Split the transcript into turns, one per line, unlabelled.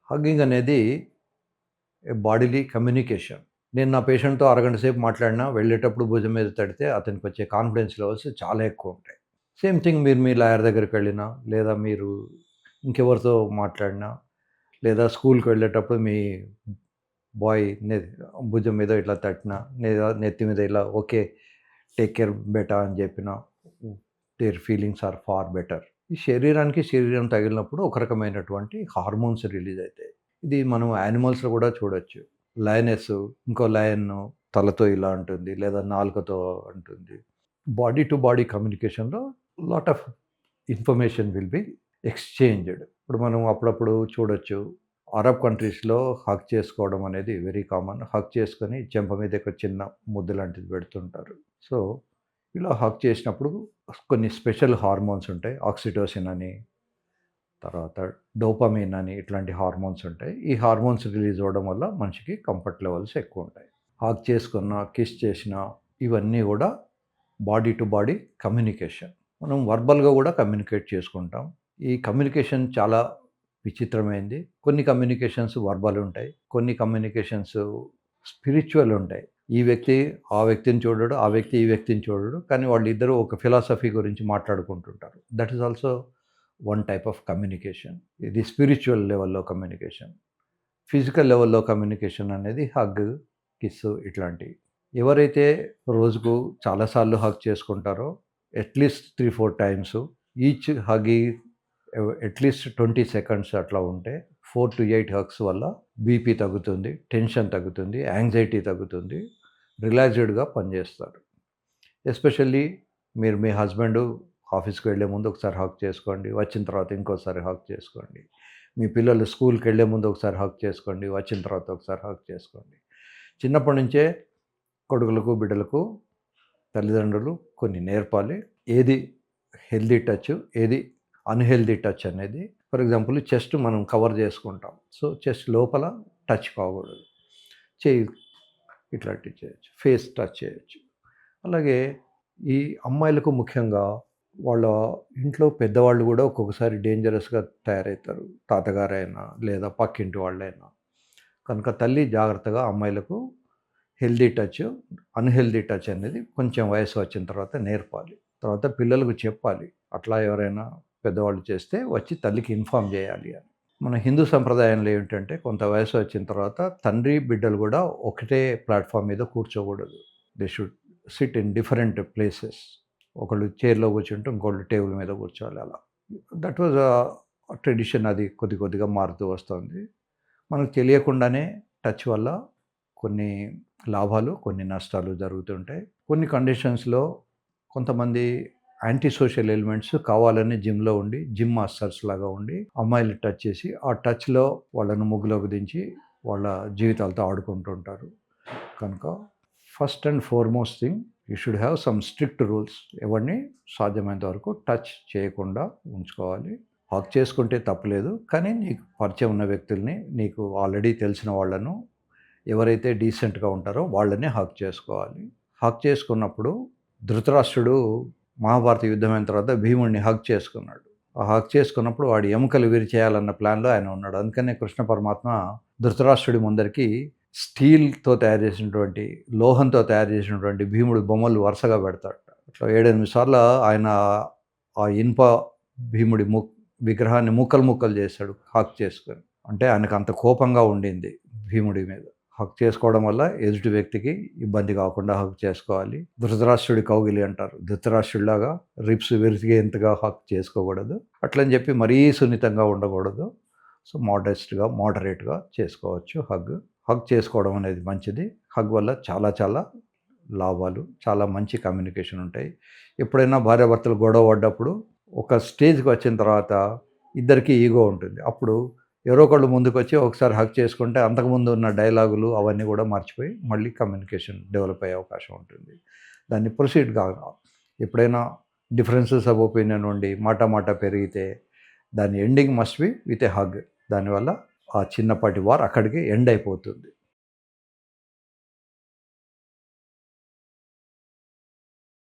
Hugging అనేది bodily communication. నేను నా పేషెంట్‌తో అరగంట సేపు మాట్లాడినా, వెళ్ళేటప్పుడు భుజం మీద తడితే అతనికొచ్చే కాన్ఫిడెన్స్ లెవెల్స్ చాలా ఎక్కువుంటాయి. సేమ్ థింగ్ మీరు మీ లాయర్ దగ్గరికెళ్ళినా, లేదా మీరు ఇంకెవరితో మాట్లాడినా, లేదా స్కూల్‌కి వెళ్ళేటప్పుడు మీ బాయ్ భుజం మీద ఇట్లా తట్టినా, లేదా నెత్తి మీద ఇలా ఓకే, టేక్ కేర్ బేటా అని చెప్పినా, their feelings are far better. ఈ శరీరానికి శరీరం తగిలినప్పుడు ఒక రకమైనటువంటి హార్మోన్స్ రిలీజ్ అయితాయి. ఇది మనం యానిమల్స్‌లో కూడా చూడొచ్చు. లయనెస్ ఇంకో లయన్ను తలతో ఇలా అంటుంది, లేదా నాలుకతో అంటుంది. బాడీ టు బాడీ కమ్యూనికేషన్‌లో lot of information will be exchanged. ఇప్పుడు మనం అప్పుడప్పుడు చూడొచ్చు. అరబ్ కంట్రీస్‌లో హగ్ చేసుకోవడం అనేది వెరీ కామన్. హగ్ చేసుకొని చెంప మీద ఒక చిన్న ముద్దు లాంటిది పెడుతుంటారు. సో, ఇలా హగ్ చేసినప్పుడు కొన్ని స్పెషల్ హార్మోన్స్ ఉంటాయి. ఆక్సిటోసిన్ అని, తర్వాత డోపమైన్ అని ఇట్లాంటి హార్మోన్స్ ఉంటాయి. ఈ హార్మోన్స్ రిలీజ్ అవ్వడం వల్ల మనిషికి కంఫర్ట్ లెవెల్స్ ఎక్కువుంటాయి. హగ్ చేసుకున్నా, కిస్ చేసినా ఇవన్నీ గూడా బాడీ టు బాడీ కమ్యూనికేషన్. మనం వర్బల్‌గా గూడా కమ్యూనికేట్ చేసుకుంటాం. ఈ కమ్యూనికేషన్ చాలా విచిత్రమైంది. కొన్ని కమ్యూనికేషన్స్ వర్బల్ ఉంటాయి. కొన్ని కమ్యూనికేషన్స్ స్పిరిచ్యువల్ ఉంటాయి. ఈ వ్యక్తి ఆ వ్యక్తిని చూడడు, ఆ వ్యక్తి ఈ వ్యక్తిని చూడడు. కానీ వాళ్ళిద్దరూ ఒక ఫిలాసఫీ గురించి మాట్లాడుకుంటుంటారు. That is also one type of communication. ఇది స్పిరిచ్యువల్ లెవెల్‌లో కమ్యూనికేషన్. ఫిజికల్ లెవెల్‌లో కమ్యూనికేషన్ అనేది హగ్, కిస్సు ఇట్లాంటివి. ఎవరైతే రోజుకు చాలా సార్లు హగ్ చేసుకుంటారో అట్‌లీస్ట్ 3, 4 టైమ్స్ ఈచ్ హగ్గి అట్‌లీస్ట్ 20 సెకండ్స్ అట్లా ఉంటే 4-8 హగ్స్ వల్ల బీపీ తగ్గుతుంది, టెన్షన్ తగ్గుతుంది, యాంగ్జైటీ తగ్గుతుంది, రిలాక్స్‌డ్‌గా పనిచేస్తారు. ఎస్పెషల్లీ మీరు మీ హస్బెండు ఆఫీస్‌కి వెళ్ళే ముందు ఒకసారి హగ్ చేసుకోండి. వచ్చిన తర్వాత ఇంకోసారి హగ్ చేసుకోండి. మీ పిల్లలు స్కూల్‌కెళ్ళే ముందు ఒకసారి హగ్ చేసుకోండి. వచ్చిన తర్వాత ఒకసారి హగ్ చేసుకోండి. చిన్నప్పటి నుంచే కొడుకులకు, బిడ్డలకు తల్లిదండ్రులు కొన్ని నేర్పాలి. ఏది హెల్తీ టచ్, ఏది అన్‌హెల్తీ టచ్ అనేది. ఫర్ ఎగ్జాంపుల్ చెస్ట్ మనం కవర్ చేసుకుంటాం. సో, చెస్ట్ లోపల టచ్ కాకూడదు. చెయ్యి ఇట్లాంటివి చేయొచ్చు. ఫేస్ టచ్ చేయొచ్చు. అలాగే ఈ అమ్మాయిలకు ముఖ్యంగా వాళ్ళ ఇంట్లో పెద్దవాళ్ళు గూడా ఒక్కొక్కసారి డేంజరస్‌గా తయారవుతారు. తాతగారైనా, లేదా పక్కింటి వాళ్ళైనా. కనుక తల్లి జాగ్రత్తగా అమ్మాయిలకు హెల్తీ టచ్, అన్‌హెల్తీ టచ్ అనేది కొంచెం వయసు వచ్చిన తర్వాత నేర్పాలి. తర్వాత పిల్లలకు చెప్పాలి. అట్లా ఎవరైనా పెద్దవాళ్ళు చేస్తే వచ్చి తల్లికి ఇన్ఫార్మ్ చేయాలి అని. మన హిందూ సంప్రదాయంలో ఏమిటంటే కొంత వయసు వచ్చిన తర్వాత తండ్రి, బిడ్డలు గూడా ఒకటే ప్లాట్‌ఫామ్ మీద కూర్చోకూడదు. They should sit in different places. ఒకళ్ళు చైర్‌లో కూర్చుంటే ఇంకోళ్ళు టేబుల్ మీద కూర్చోవాలి అలా. That was tradition. అది కొద్ది కొద్దిగా మారుతూ వస్తుంది. మనకు తెలియకుండానే టచ్ వల్ల కొన్ని లాభాలు, కొన్ని నష్టాలు జరుగుతుంటాయి. కొన్ని కండిషన్స్‌లో కొంతమంది యాంటీ సోషల్ ఎలిమెంట్స్ కావాలని జిమ్‌లో ఉండి, జిమ్ మాస్టర్స్ లాగా ఉండి అమ్మాయిలు టచ్ చేసి, ఆ టచ్‌లో వాళ్ళను ముగ్గులోకి దించి వాళ్ళ జీవితాలతో ఆడుకుంటుంటారు. కనుక first and foremost thing you should have some strict rules. ఎవరిని సాధ్యమైనంత వరకు టచ్ చేయకుండా ఉంచుకోవాలి. హగ్ చేసుకుంటే తప్పులేదు. కానీ నీకు పరిచయం ఉన్న వ్యక్తుల్ని, నీకు ఆల్రెడీ తెలిసిన వాళ్ళను, ఎవరైతే డీసెంట్‌గా ఉంటారో వాళ్ళనే హగ్ చేసుకోవాలి. హగ్ చేసుకున్నప్పుడు ధృతరాష్ట్రుడు మహాభారత యుద్ధమైన తర్వాత భీముడిని హగ్ చేసుకున్నాడు. ఆ హగ్ చేసుకున్నప్పుడు వాడి ఎముకలు విరిచేయాలన్న ప్లాన్‌లో ఆయన ఉన్నాడు. అందుకనే కృష్ణ పరమాత్మ ధృతరాష్ట్రుడి ముందరికి స్టీల్‌తో తయారు చేసినటువంటి, లోహంతో తయారు చేసినటువంటి భీముడి బొమ్మలు వరుసగా పెడతాడట. అట్లా 7, 8 సార్లు ఆయన ఆ ఇనుప భీముడి విగ్రహాన్ని ముక్కలు ముక్కలు చేశాడు హగ్ చేసుకొని. అంటే ఆయనకు అంత కోపంగా ఉండింది భీముడి మీద. హగ్ చేసుకోవడం వల్ల ఎదుటి వ్యక్తికి ఇబ్బంది కాకుండా హగ్ చేసుకోవాలి. ధృతరాష్ట్రుడి కౌగిలి అంటారు. ధృతరాష్ట్రుడిలాగా రిబ్స్ విరిగేంతగా హగ్ చేసుకోకూడదు. అట్లని చెప్పి మరీ సున్నితంగా ఉండకూడదు. సో, మోడరేట్‌గా చేసుకోవచ్చు హగ్. హగ్ చేసుకోవడం అనేది మంచిది. హగ్ వల్ల చాలా చాలా లాభాలు, చాలా మంచి కమ్యూనికేషన్ ఉంటాయి. ఎప్పుడైనా భార్యాభర్తలు గొడవ పడ్డప్పుడు ఒక స్టేజ్‌కి వచ్చిన తర్వాత ఇద్దరికీ ఈగో ఉంటుంది. అప్పుడు ఎవరో ఒకళ్ళు ముందుకొచ్చి ఒకసారి హగ్ చేసుకుంటే అంతకుముందు ఉన్న డైలాగులు అవన్నీ కూడా మర్చిపోయి మళ్ళీ కమ్యూనికేషన్ డెవలప్ అయ్యే అవకాశం ఉంటుంది. దాన్ని ప్రొసీడ్ కాగా ఎప్పుడైనా డిఫరెన్సెస్ ఆఫ్ ఒపీనియన్ ఉండి మాట పెరిగితే దాని ending must be with a hug. దానివల్ల ఆ చిన్నపాటి వార్ అక్కడికి ఎండ్ అయిపోతుంది.